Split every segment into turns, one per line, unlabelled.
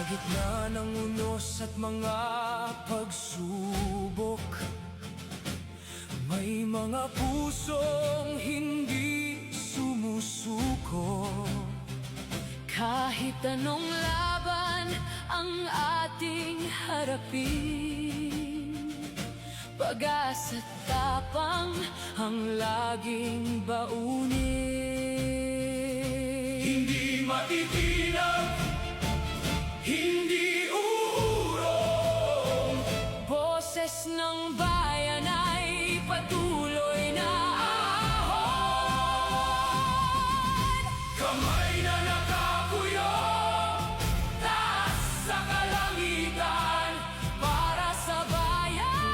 gitna ng unos at mga pagsubok, may mga pusong hindi sumusuko.
Kahit anong laban ang ating harapin, pag-asa't tapang ang laging baunin.
Hindi matitinag, hindi uurong,
Boses ng bayan ay patuloy na ahon.
kamay na nakakuyong, taas sa kalangitan,
Para sa bayan,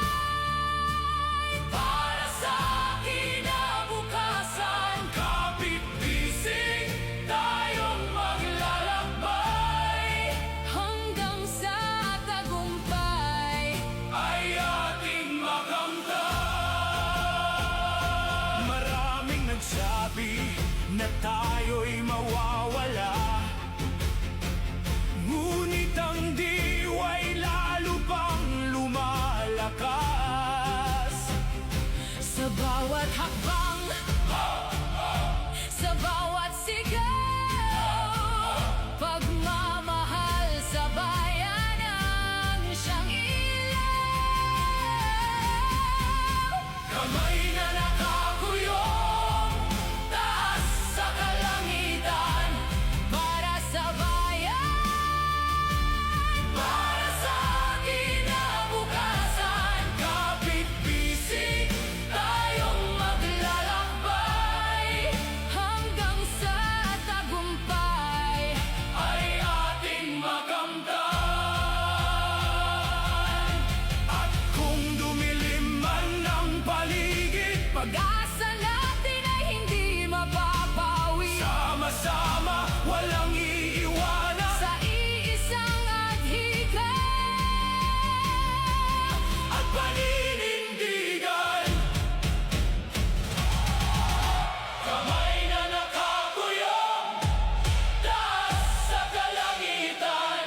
para sa kinabukasan. Kapit-bisig tayong maglalakbay,
hanggang sa tagumpay.
ay ating makamtan. Maraming nagsabi na tayo'y mawawala, ngunit ang diwa'y lalo pang lumalakas.
Sa bawat hakbang, sa bawat sigaw, pagmamahal sa bayan ang siyang ilaw.
Kamay na nakakuyong, taas sa kalangitan,
Para sa bayan,
para sa kinabukasan. Kapit-bisig tayong maglalakbay,
hanggang sa tagumpay.
ay ating makamtan. At kung dumilim man ang paligid,
Pag-asa natin ay hindi mapapawi.
sama-sama walang iiwanan,
Sa iisang adhika,
at paninindigan. Kamay na nakakuyong, taas sa kalangitan,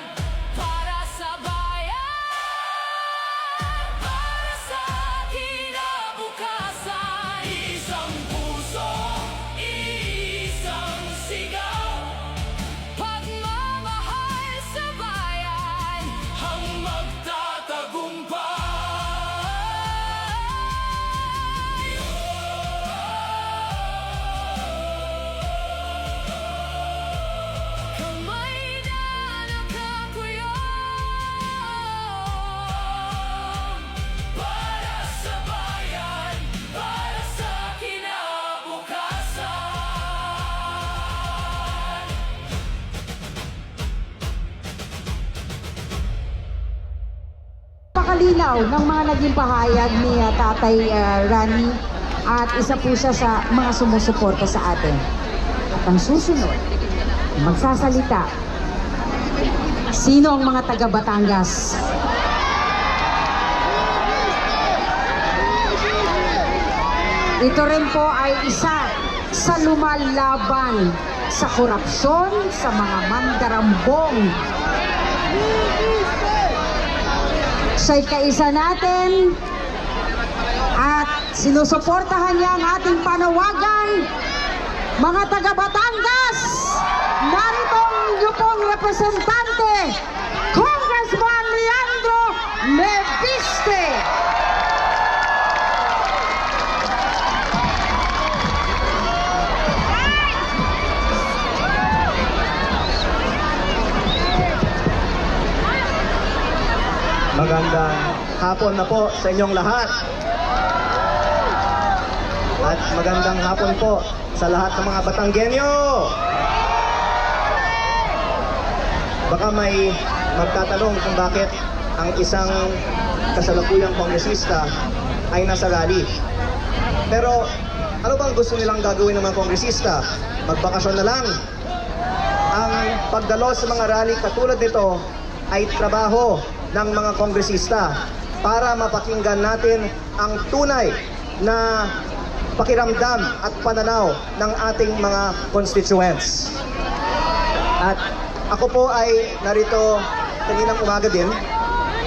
para sa bayan, para sa kinabukasan.
isang puso, isang sigaw,
Pagmamahal sa bayan,
ang magtatagumpay.
kamay na nakakuyong.
Para sa bayan, para sa kinabukasan.
Pakalinaw ng mga naging pahayag ni Tatay Rani at isa po siya sa mga sumusuporta sa atin. At ang susunod, magsasalita, sino ang mga taga Batangas? Ito rin po ay isa sa lumalaban sa korupsyon, sa mga mandarambong. Siya'y kaisa natin at sinusuportahan niya ang ating panawagan. Mga taga Batangas, narito ang inyo pong representante, Congressman Leandro Leviste.
Magandang hapon na po sa inyong lahat. At magandang hapon po sa lahat ng mga Batanggenyo. Baka may magtatanong kung bakit ang isang kasalukuyang kongresista ay nasa rally. Pero ano bang gusto nilang gagawin ng mga kongresista? Magbakasyon na lang. Ang pagdalo sa mga rally katulad nito ay trabaho ng mga kongresista para mapakinggan natin ang tunay na pakiramdam at pananaw ng ating mga constituents. At ako po ay narito kaninang umaga din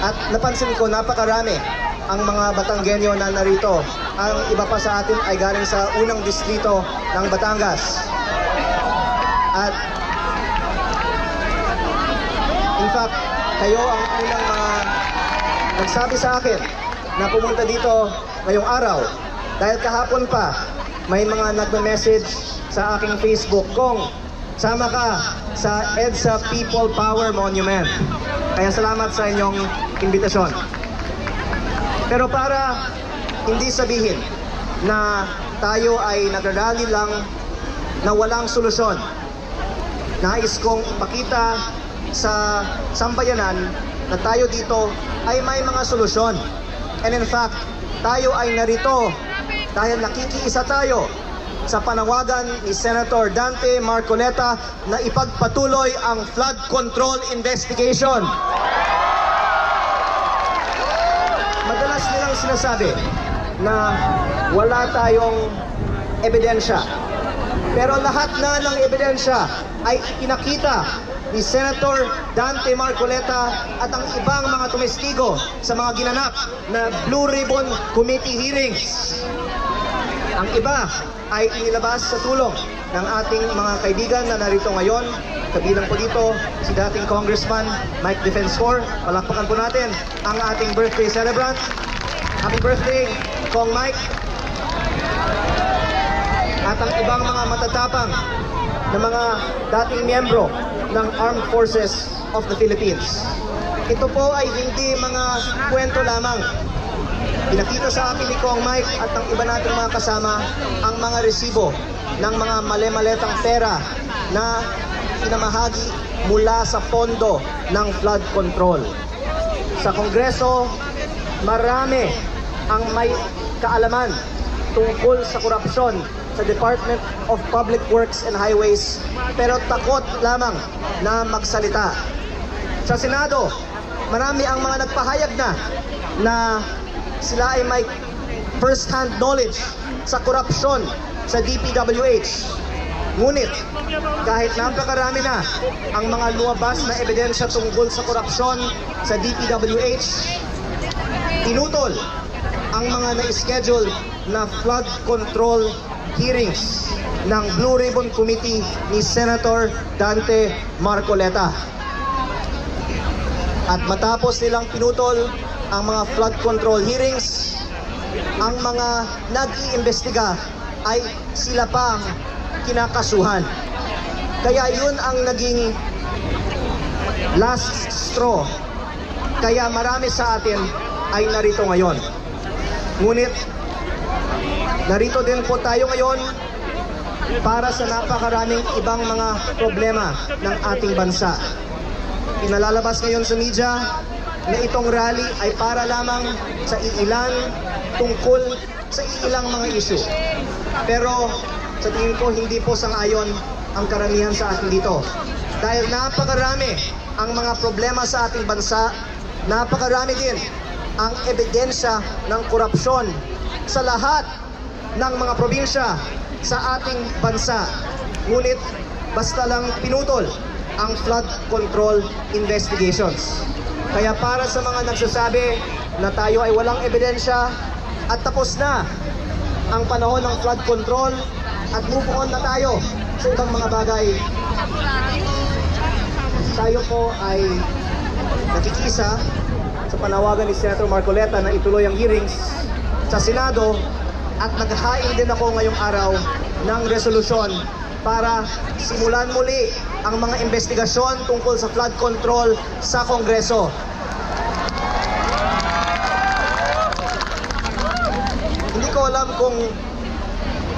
at napansin ko napakarami ang mga Batanggenyo na narito. Ang iba pa sa atin ay galing sa unang distrito ng Batangas. At in fact, kayo ang unang mga nagsabi sa akin na pumunta dito ngayong araw. Dahil kahapon pa, may mga nagme-message sa aking Facebook kung sama ka sa EDSA People Power Monument. Kaya salamat sa inyong imbitasyon. Pero para hindi sabihin na tayo ay nagrarally lang na walang solusyon, nais kong ipakita sa sambayanan na tayo dito ay may mga solusyon. And in fact, tayo ay narito dahil nakikiisa tayo sa panawagan ni Senator Dante Marcoleta na ipagpatuloy ang flood control investigation. Madalas nilang sinasabi na wala tayong ebidensya. Pero lahat na ng ebidensya ay ipinakita ni Senator Dante Marcoleta at ang ibang mga tumestigo sa mga ginanap na Blue Ribbon Committee hearings. Ang iba ay inilabas sa tulong ng ating mga kaibigan na narito ngayon. Kabilang po dito si dating Congressman Mike Defensor. Palakpakan po natin ang ating birthday celebrant. Happy birthday, Kong Mike. At ang ibang mga matatapang na mga dating miyembro ng Armed Forces of the Philippines. Ito po ay hindi mga kwento lamang. Pinakita sa akin ni Kong Mike at ang iba nating mga kasama ang mga resibo ng mga male-maletang pera na pinamahagi mula sa pondo ng flood control. Sa Kongreso, marami ang may kaalaman tungkol sa korupsyon sa Department of Public Works and Highways, pero takot lamang na magsalita. Sa Senado, marami ang mga nagpahayag na sila ay may first-hand knowledge sa korupsyon sa DPWH. Ngunit, kahit napakarami na ang mga lumabas na ebidensya tungkol sa korupsyon sa DPWH, tinutol ang mga na-schedule na flood control hearings ng Blue Ribbon Committee ni Senator Dante Marcoleta. At matapos nilang pinutol ang mga flood control hearings, ang mga nag-iimbestiga ay sila pang kinakasuhan. Kaya yun ang naging last straw. Kaya marami sa atin ay narito ngayon. Ngunit, narito din po tayo ngayon para sa napakaraming ibang mga problema ng ating bansa. Pinalalabas ngayon sa media na itong rally ay para lamang sa iilan tungkol sa iilang mga issue. Pero sa tingin ko hindi po sang-ayon ang karamihan sa atin dito. Dahil napakarami ang mga problema sa ating bansa, napakarami din ang ebidensya ng korupsyon sa lahat ng mga probinsya sa ating bansa. Ngunit basta lang pinutol ang flood control investigations. Kaya para sa mga nagsasabi na tayo ay walang ebidensya at tapos na ang panahon ng flood control at move on na tayo sa ibang mga bagay, tayo po ay nakikiisa sa panawagan ni Senator Marcoleta na ituloy ang hearings sa Senado at naghahain din ako ngayong araw ng resolusyon para simulan muli ang mga investigasyon tungkol sa flood control sa Kongreso. Hindi ko alam kung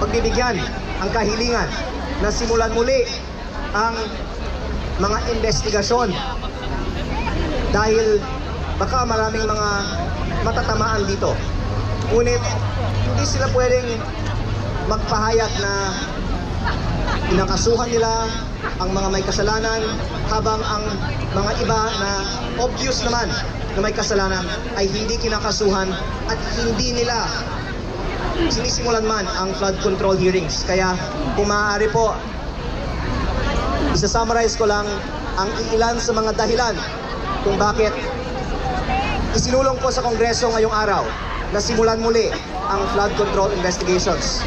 pagbibigyan ang kahilingan na simulan muli ang mga investigasyon dahil baka maraming mga matatamaan dito. Ngunit hindi sila pwedeng magpahayag na pinakasuhan nila ang mga may kasalanan habang ang mga iba na obvious naman na may kasalanan ay hindi kinakasuhan at hindi nila sinisimulan man ang flood control hearings. Kaya kung maaari po, isa-summarize ko lang ang ilan sa mga dahilan kung bakit isinulong ko sa Kongreso ngayong araw na simulan muli ang flood control investigations.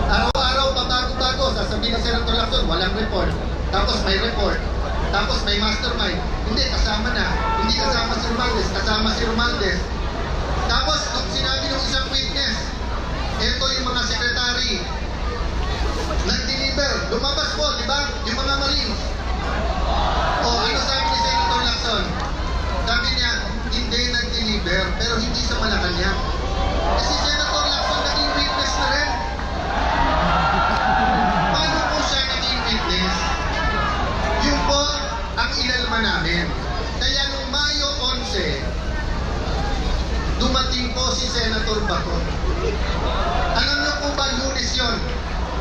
Araw-araw, patago-tago, sasabihin ni Senator Lacson, walang report. Tapos may report. Tapos may mastermind. Hindi, kasama na. Hindi kasama si Romualdez, kasama si Romualdez. Tapos, nung sinabi ng isang witness, ito yung mga sekretary, nag-deliver. Lumabas po, di ba? Yung mga Marines. O, ano sabi ni Senator Lacson? Sabi niya, hindi nag-deliver, pero hindi sa Malacanang. Kasi Senator Lacson naging witness na rin. Paano po siya naging witness? Yun po ang inalma namin. Kaya nung Mayo 11, dumating po si Senator Bato. Alam niyo po ba, Lunes yun?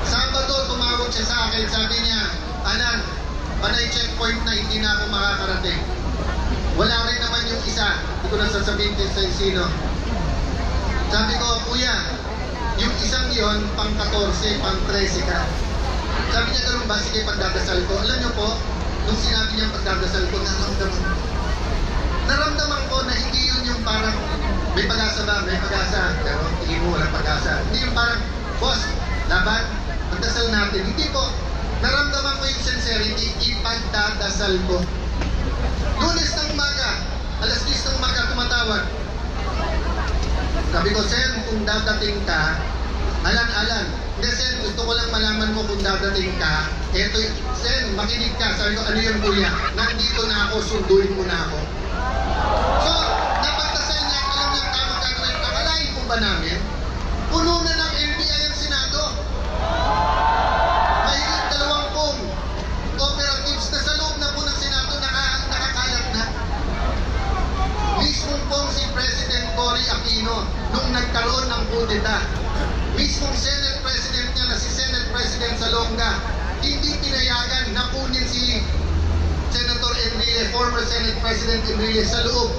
Sabado, tumawag siya sa akin, sabi niya, Alan, panay checkpoint na hindi na ako makakarating. Wala rin naman yung isa, hindi ko na sasabihin din sa sino. Sabi ko, kuya, yung isang yon pang 14, pang 13 ka. Sabi niya, ganun ba? Sige, pagdadasal ko. Alam niyo po, nung sinabi niya pagdadasal ko, naramdaman ko na hindi yun yung parang, may pag-asa ba? May pag-asa. Pero tingin mo walang pag-asa. Hindi yung parang, boss, laban, pagdasal natin. Hindi po. Naramdaman ko yung sincerity, ipagdadasal ko. Lunes ng umaga, alas 10 ng umaga, tumatawag. Sabi ko, Sen, kung dadating ka, Alan, hindi Sen, gusto ko lang malaman mo kung dadating ka. Eto, Sen, makinig ka. Sabi ko, ano yun kuya? Nandito na ako, sunduin mo na ako. So, napagdasal niya, alam niya kama gagawin. Akalain po ba namin? Puno na ng NBI ang Senado. Mahigit 20 operatives na sa loob na po ng Senado nakakalat na. Mismong pong si President Cory Aquino nung nagkaroon ng kudeta. Mismong Senate President niya na si Senate President Salonga, hindi pinayagan na kunin si Senator Enrile, former Senate President Enrile sa loob.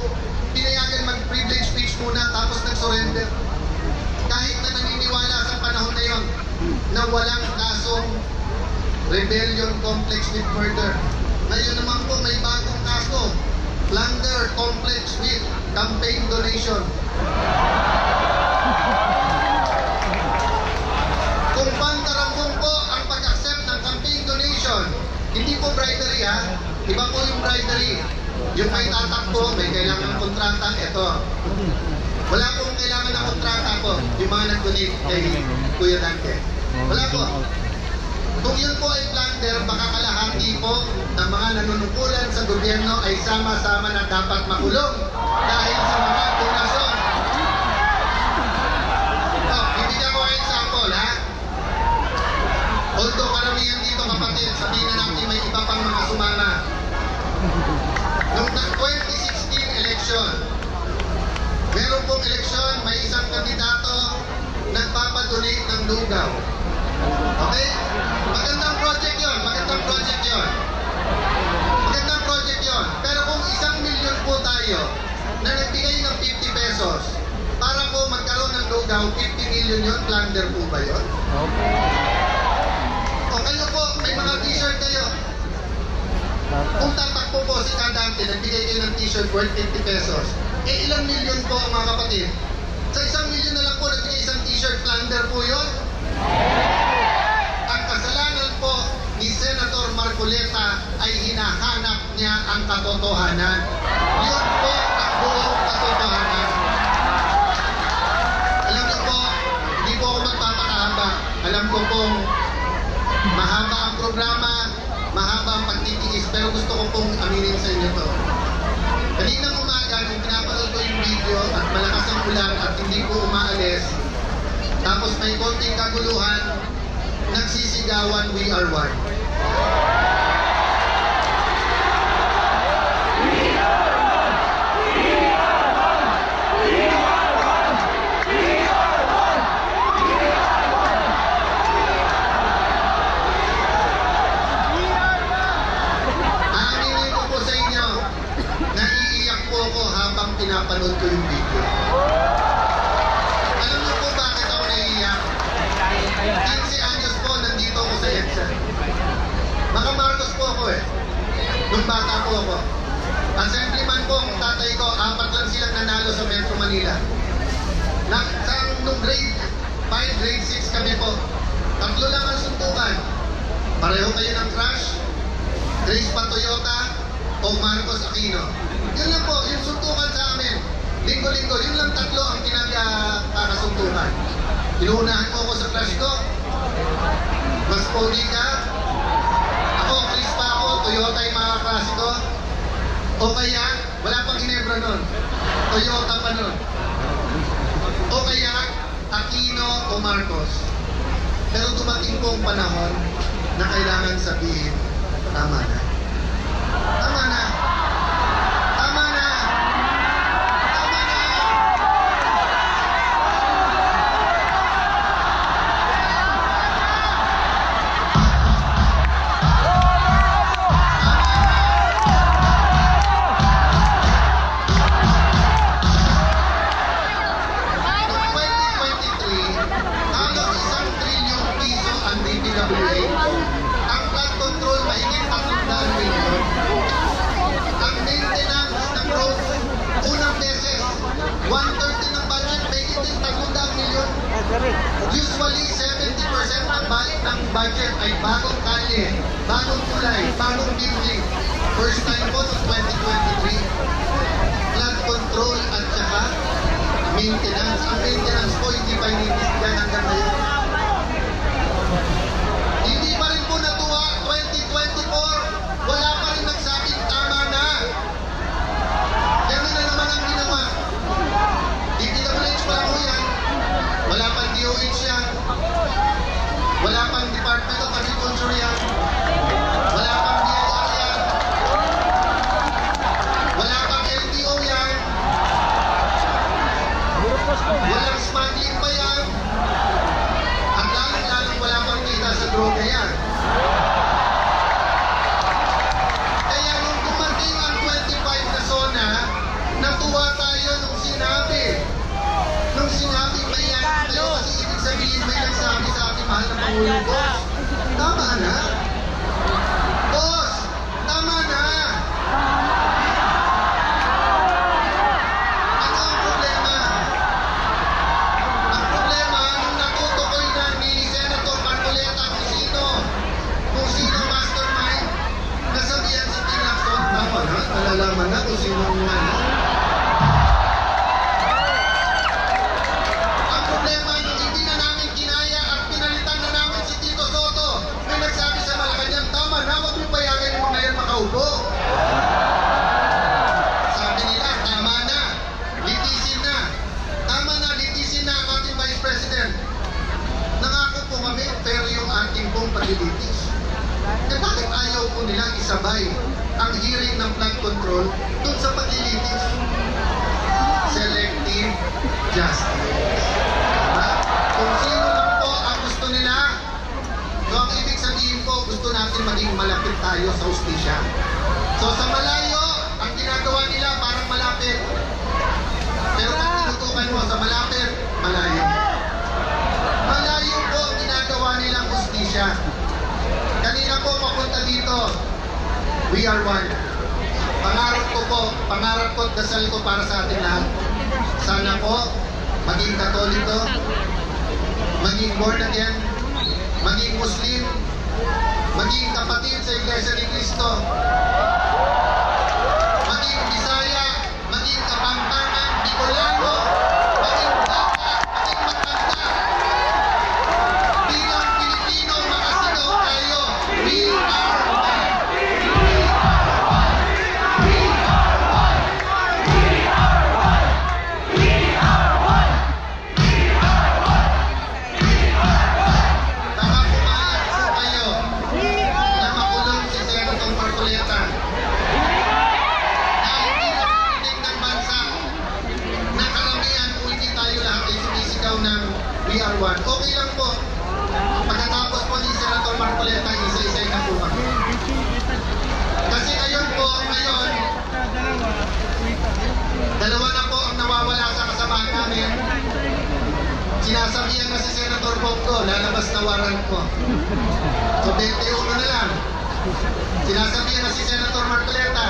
Pinayagan mag-privilege speech muna tapos nag-surrender. Kahit na naniniwala sa panahon na yon na walang kasong rebellion complex with murder. Ngayon naman po may bagong kaso, plunder complex with campaign donation. Kung pantarambong po ang pag-accept ng campaign donation, hindi po bribery ha, iba po yung bribery. Yung may tatakbo, may kailangan ng kontrata, eto. Wala pong kailangan ng kontrata po, yung mga nag-donate kay Kuya Dante. Wala po. Kung yun po ay plunder, baka kalahati po ng mga nanunukulan sa gobyerno ay sama-sama na dapat makulong dahil sa mga donasyon. Bibigyan ko kayo example, ha? Although karamihan dito kapatid, sabihin na natin may iba pang mga sumama. Noong 2016 election, meron pong eleksyon, may isang kandidato nagpapadonate ng lugaw. Okay? Magandang project yon, magandang project yon. Magandang project yon. Pero kung 1 milyon po tayo na nagbigay ng 50 pesos para po magkaroon ng lugaw, 50 million yon, plunder po ba yon? O kayo po, may mga t-shirt kayo. Kung tatakpo po si Kadante, nagbigay kayo ng t-shirt worth 50 pesos, eh ilang milyon po mga kapatid? Sa 1 milyon na lang po nagbigay isang t-shirt, plunder po yon? Ang kasalanan po ni Senator Marcoleta ay hinahanap niya ang katotohanan. Yun po ang buong katotohanan. Alam niyo po, hindi po ako magpapakahaba. Alam ko pong mahaba ang programa, mahaba ang pagtitiis, pero gusto ko pong aminin sa inyo to. Kaninang umaga, nung pinapanood ko yung video at malakas ang ulan at hindi ko umaalis, tapos may konting kaguluhan, nagsisigawan, we are one. Aaminin ko po sa inyo, naiiyak po ako habang pinapanood ko yung video. Alam niyo po bakit ako naiiyak? 15 anyos po nandito ako sa EDSA. po ako. Assemblyman po ang tatay ko, 4 lang silang nanalo sa Metro Manila. Nung grade 5, grade 6 kami po, 3 lang ang suntukan. Pareho kayo ng crush, Grace Pa Toyota o Marcos Aquino. Yun lang po, yung suntukan sa amin. Linggo-linggo, yun lang 3 ang pinagkakasuntukan. Inuunahan mo ako sa crush ko, mas pogi ka. Ako, Chris pa ako, Toyota yung mga klase ko. O kaya, wala pang Ginebra nun. Toyota pa nun. O kaya, Aquino o Marcos. Pero dumating po ang panahon na kailangan sabihin, tama na. Tama na. Tama na. Tama na. Noong 2023, halos 1 trilyon piso ang DPWH. Ang flood control mahigit 300 milyon. Ang maintenance ng roads, unang beses, 1/3 ng budget, mahigit din 300 milyon. Usually, 70% ng budget ay bagong kalye, bagong tulay, bagong building. First time po noong 2023, flood control at saka maintenance. Ang maintenance po hindi pa initisgan hanggang ngayon. Hindi pa rin po natuwa, 2024, wala pa rin nagsabing tama na. Ganun na naman ang ginawa. DPWH pa po yan. Wala pang DOH yan. Wala pang Department of Agriculture yan. Wala pang DIR yan. Wala pang LTO yan. Walang smuggling pa yan. At lalong-lalong wala pang kita sa droga yan. Kaya nung dumating ang 25 na zona, natuwa tayo nung sinabi may yan tayo kasi ibig sabihin may nagsabi sa ating mahal na Pangulong Boss. Tama na. Boss, tama na. Ano ang problema? Ang problema, nung natutukoy na ni Senator Marcoleta kung sino ang mastermind, nasabihan sa Tinakson, tama na, nalalaman na kung sino ang ano. Ang problema, nung hindi na namin kinaya at pinalitan na namin si Tito Soto, may nagsabi sa Malacanang, tama na, huwag mo payagan yung mga yan makaupo. Sabi nila, tama na, litisin na. Tama na, litisin na ang ating Vice President. Nangako po kami, pero yung ating pong paglilitis. Eh bakit ayaw po nilang isabay ang hearing ng flood control dun sa paglilitis? Selective justice. Diba? Kung sino lang po ang gusto nila, so ang ibig sabihin po, gusto natin maging malapit tayo sa hustisya. So sa malayo, ang ginagawa nila parang malapit. Pero pag tinutukan mo sa malapit, malayo. Malayo po ang ginagawa nilang hustisya. Kanina po papunta dito, we are one. Pangarap ko at dasal ko para sa ating lahat. Sana po, maging Katoliko, maging born again, maging Muslim, maging kapatid sa Iglesia ni Cristo, maging Bisaya, maging Kapampangan, Bicolano, maging bata, maging matanda. Bilang Pilipino, makasigaw tayo. We are one. Baka pumayag po kayo na makulong si Senator Marcoleta. Dahil bilang pinig ng bansa, na karamihan kung hindi tayo lahat ay sumisigaw ng we are one. Okay lang po. Pagkatapos po ni Senator Marcoleta, isa-isay na po kami. Kasi ngayon, dalawa na po ang nawawala sa kasamahan namin. Sinasabihan na si Senator Bongo, lalabas na warrant po. So 21 na lang. Sinasabihan na si Senator Marcoleta,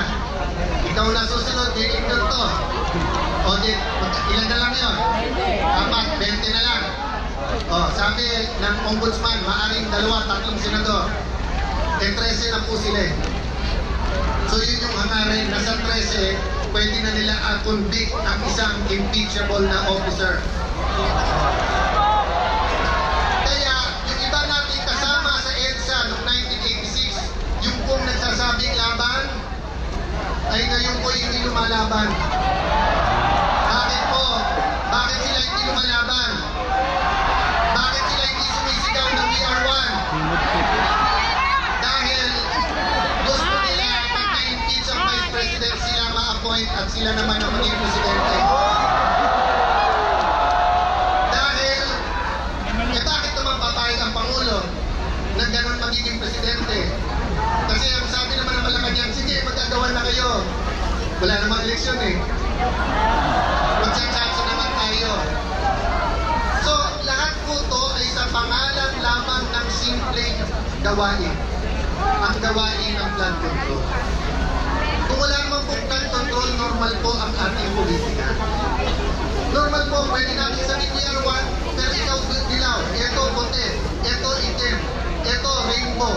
ikaw na susunod, dinikot to. O di, ilan na lang yun? Apat, 20 na lang. O, sabi ng ombudsman, maaring 2-3 senador. 13 na po sila eh. So yun yung hangarin, nasa 13, pwede na nila convict ang isang impeachable na officer. Kaya yung iba natin kasama sa EDSA noong 1986, yung pong nagsasabing laban, ay ngayon po hindi lumalaban. Bakit po? Bakit sila hindi lumalaban? Bakit sila hindi sumisigaw ng We Are One? Dahil gusto nila pag na-impeach ang Vice President, sila ma-appoint at sila naman ang maging presidente. Dahil, bakit naman papayag ang Pangulo na ganun magiging presidente? Kasi ang sabi naman ng Malacanang, sige, magagawa na kayo. Wala namang eleksyon eh. Magtsatsa naman tayo. So, lahat po to ay sa pangalan lamang ng simpleng gawain. Ang gawain ng flood control. Kung wala naman po flood control, normal po ang ating politika. Normal po, pwede natin sabihin we are one, pero ikaw dilaw, ito puti, ito itim, ito rainbow.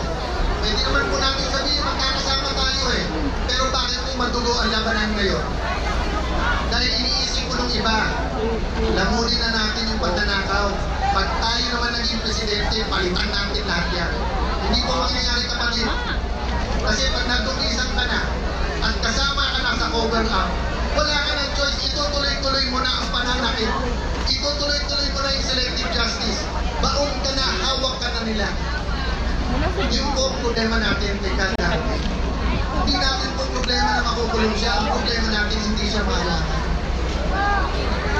Pwede naman po natin sabihin magkakasama tayo eh. Pero bakit po madugo ang labanan ngayon? Dahil iniisip ko nung iba, lamunin na natin yung pagdanakaw. Pag tayo naman naging presidente, palitan natin lahat yan. Hindi po mangyayari kapatid. Kasi pag natulisan ka na, at kasama ka na sa cover up, wala ka ng choice, itutuloy-tuloy mo na ang pananakit. Itutuloy-tuloy mo na yung selective justice. Baon ka na, hawak ka na nila. Yung po problema natin kay Kandante. Hindi natin po problema na makukulong siya. Ang problema natin hindi siya mahalaga.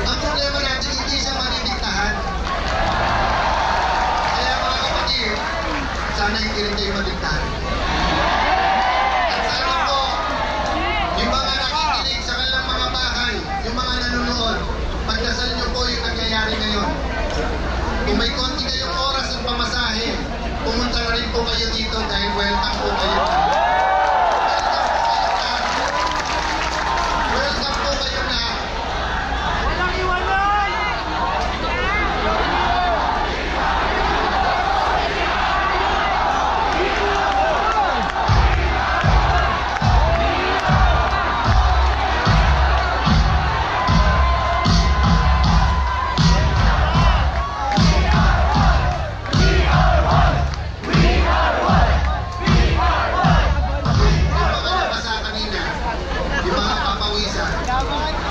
Ang problema natin hindi siya manidiktahan. Kaya mga kapatid, sana hindi rin kayo madiktahan. At sana po, yung mga nakikinig sa kanilang mga bahay, yung mga nanonood, pagdasal niyo po yung nangyayari ngayon. Kung may konti kayong oras ng pamasahe, pumunta na rin po kayo dito dahil welcome po kayo. Welcome po kayo lahat.
Walang iwanan!
Yung mga nabasa kanina, yung mga papawisan,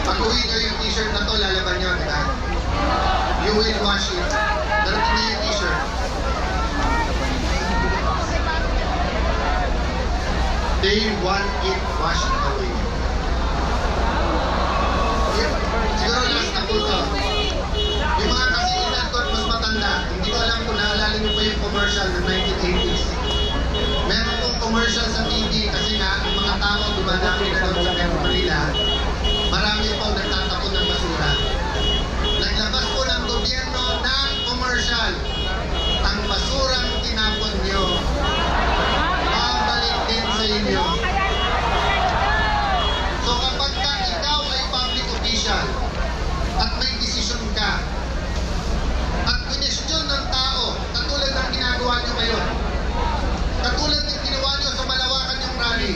pag-uwi nyo yung t-shirt na to, lalaban nyo, di ba? You will wash it. Darating na yung t-shirt. They want it washed away. Siguro last na po to. Yung mga kasilitan ko at mas matanda, hindi ko alam kung naalala nyo pa yung commercial ng 1980s. Meron pong commercial sa TV kasi nga ang mga tao dumadami na doon sa Metro Manila. Marami po nagtatapon ng basura. Naglabas po ng gobyerno ng commercial. Ang basurang tinapon nyo, babalik din sa inyo. So kapag ka ikaw ay public official at may desisyon ka at question ng tao, katulad ng ginagawa nyo ngayon, katulad ng ginawa nyo sa Malawakan yung rally,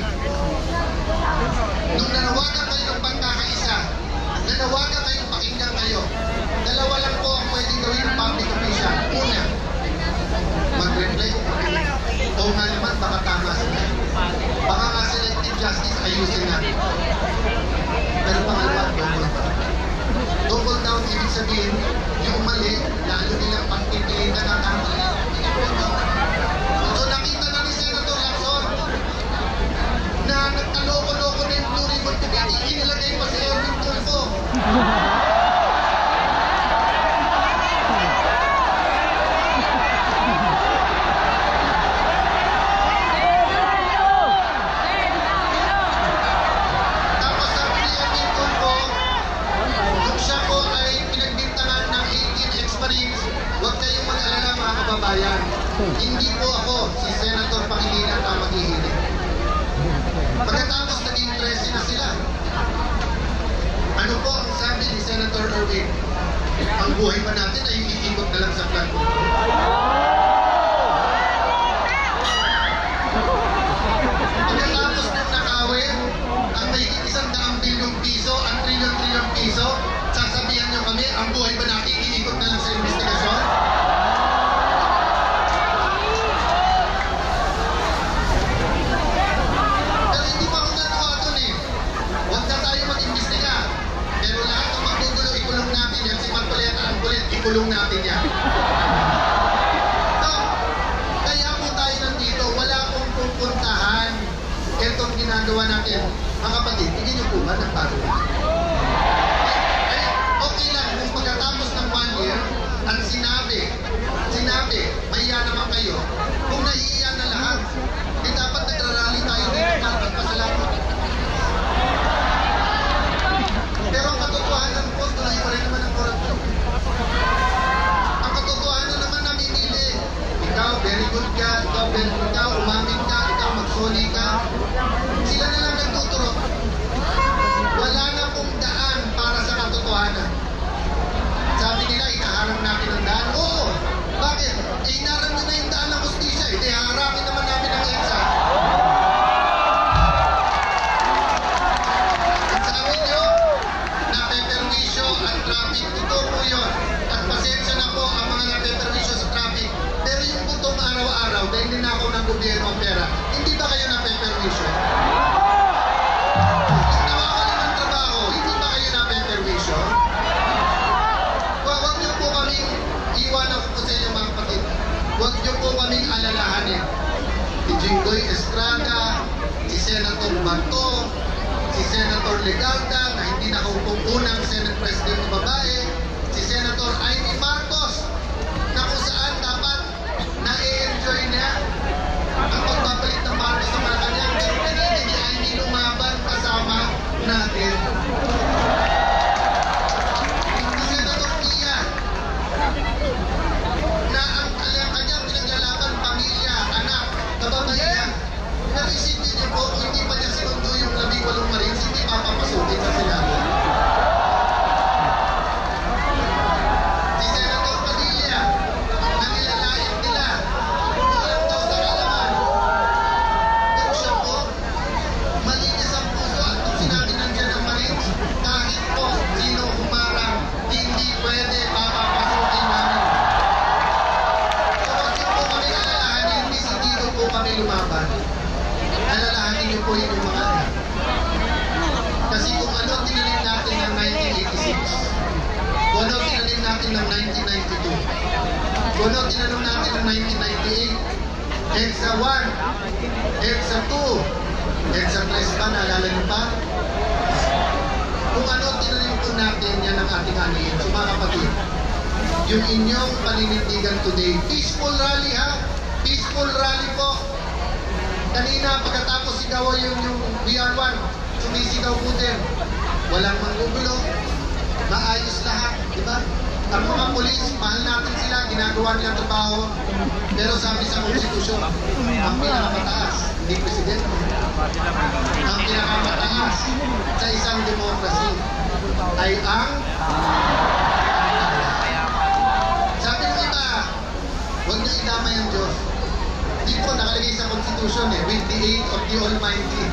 nung nanawagan kayo ng pagkakaisa, nanawagan kayong pakinggan kayo, dalawa lang po ang pwedeng gawin ng public official. Una, mag-reflect. O nga naman, baka tama sila. Baka nga selective justice ayusin natin. Pero pangalawa, double down. Double down, ibig sabihin, yung mali, lalo nilang pagpipilitan ng tama. So nakita na ni Senator Lacson na nagkaloko-loko na yung Blue Ribbon Committee, inilagay pa si Erwin Tulfo. Tapos sabi ni Erwin Tulfo, kung siya po ay pinagbintangan ng 18 ex-marines, huwag kayong mag-alala mga kababayan. Hindi po ako si Senator Pangilinan ang nakikinig. Pagkatapos naging 13 na sila. Ano po ang sabi ni Senator Erwin? Ang buhay pa natin ay iikot na lang sa flood control. Pagkatapos ng nakawin, ang may 100 bilyong piso, ang trilyon piso, sasabihan nyo kami, ang buhay ba natin iikot na lang sa investigasyon? Pero hindi pa ako natuwa doon eh. Huwag na tayo mag-imbestiga. Pero lahat ng magdudulo, ikulong natin yan. Si Marcoleta ang kulit, ikulong natin yan. So, kaya po tayo nandito, wala pong pupuntahan. Itong ginagawa natin. Mga kapatid, hindi nyo po ba ng bago? Okay lang, kung pagkatapos ng 1 year, at sinabi, mahiya naman kayo, kung nahihiya na lahat, di dapat nagrarally tayo dito para magpasalamat. Pero ang katotohanan po, tuloy pa rin naman ang corruption. Ang katotohanan naman namimili. Ikaw, very good ka, ikaw, umamin ka, ikaw, magsoli ka. Sila na lang nagtuturo. Wala na pong daan para sa katotohanan. Sabi nila, inaharang natin ang daan. Oo! Bakit? Inaharang nyo na yung daan ng justisya. Hindi, haharapin naman namin ang EDSA. At sabi nyo, napeperwisyo ang traffic. Ito po yun. At pasensya na po ang mga napeperwisyo sa traffic. Pero yung butong araw-araw, dahil ninakaw ng gobyerno ang pera, hindi ba kayo napeperwisyo? Huwag niyo po kaming alalahanin. Si Jinggoy Estrada, si Senator Bato, si Senator Legarda na hindi nakaupong unang Senate President na babae, si Senator Amy Marcos na kung saan dapat na-enjoy niya ang pagbabalik ng Marcos sa Malacanang, pero pinili ni Amy lumaban kasama natin. Si Senator Pia na ang kanyang pinaglalaban, pamilya, anak, kababaihan. Pero isipin niyo po, kung hindi pa niya sinundo yung 18 Marines, hindi papapasukin sa Senado. Si Senator Padilla, na nilalayas nila, walang daw sa kalaman. Pero siya po, malinis ang puso at kung sinabi nandiyan ng Marines, kahit po sino humarang, hindi pwede papapasukin namin. Kami lumaban. Alalahanin niyo po yung mga anak. Kasi kung ano tinanim natin ng 1986, kung ano tinanim natin ng 1992, kung ano tinanim natin ng 1998, EDSA 1, EDSA 2, EDSA 3 pa, naalala niyo pa? Kung ano tinanim po natin, yan ang ating anihin. So mga kapatid, yung inyong paninindigan today, peaceful rally ha? Peaceful rally po. Kanina pagkatapos sigaw yung BR1, sumisigaw po din. Walang manggugulo, maayos lahat, di ba? Ang mga polis, mahal natin sila, ginagawa nilang trabaho. Pero sabi sa konstitusyon, ang pinakamataas, hindi presidente. Ang pinakamataas sa isang demokrasi ay ang sabi ng iba, huwag niyo idamay ang Diyos. Hindi po nakalagay sa Constitution with the aid of the Almighty.